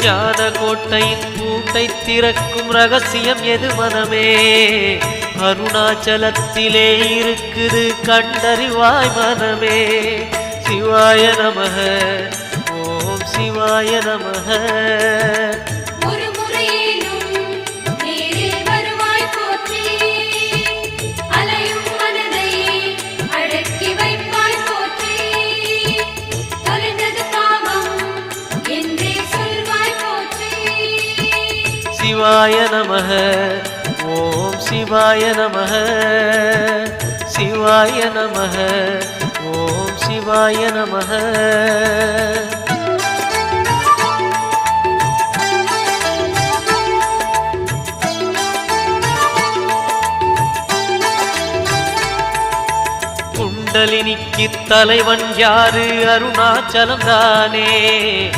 ஞான கோட்டையின் பூட்டை திறக்கும் ரகசியம் எது மனமே? அருணாச்சலத்திலே இருக்குது கண்டறிவாய் மனமே. சிவாய நமக ஓம் சிவாய நமக. சிவாய நமக ஓம் சிவாய நமக. சிவாய நமக ஓம் சிவாய நமக. குண்டலினிக்கு தலைவன் யாரு? அருணாச்சலம் தானே.